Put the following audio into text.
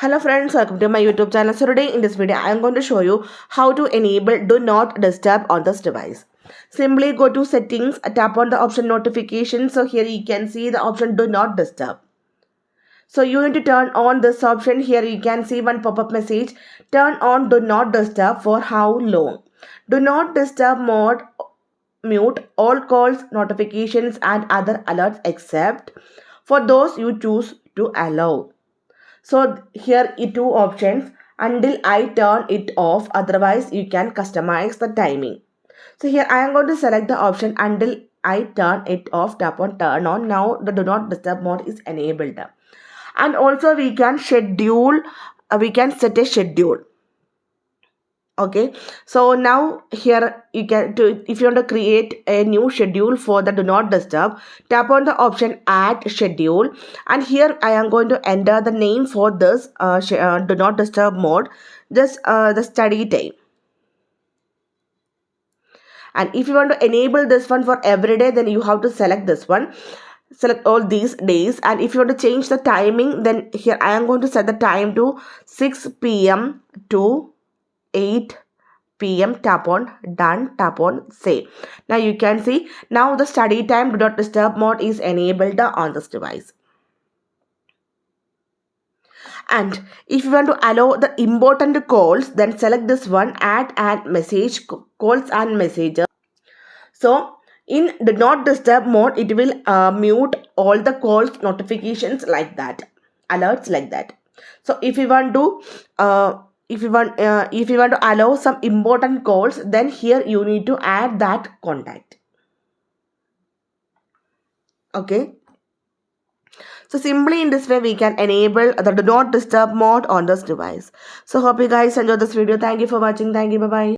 Hello friends, welcome to my YouTube channel. So today in this video, I am going to show you how to enable Do Not Disturb on this device. Simply go to settings, tap on the option notifications. So here you can see the option Do Not Disturb. So you need to turn on this option. Here you can see one pop-up message. Turn on Do Not Disturb for how long? Do Not Disturb mode mute all calls, notifications and other alerts except for those you choose to allow. So here are two options until I turn it off, otherwise you can customize the timing. So here I am going to select the option until I turn it off, tap on turn on. Now the do not disturb mode is enabled. And also we can schedule, we can set a schedule. Okay, so now here you can do, if you want to create a new schedule for the do not disturb, tap on the option add schedule, and here I am going to enter the name for this do not disturb mode, just the study time. And if you want to enable this one for every day, then you have to select this one, select all these days. And if you want to change the timing, then here I am going to set the time to 6 p.m. to 8 p.m. Tap on done, tap on save. Now you can see now the study time do not disturb mode is enabled on this device. And if you want to allow the important calls, then select this one, add and message, calls and messages. So in do not disturb mode, it will mute all the calls, notifications like that, alerts like that. So if you want to if you want to allow some important calls, then here you need to add that contact. Okay, so simply in this way we can enable the do not disturb mode on this device. So hope you guys enjoy this video. Thank you for watching. Thank you. Bye bye.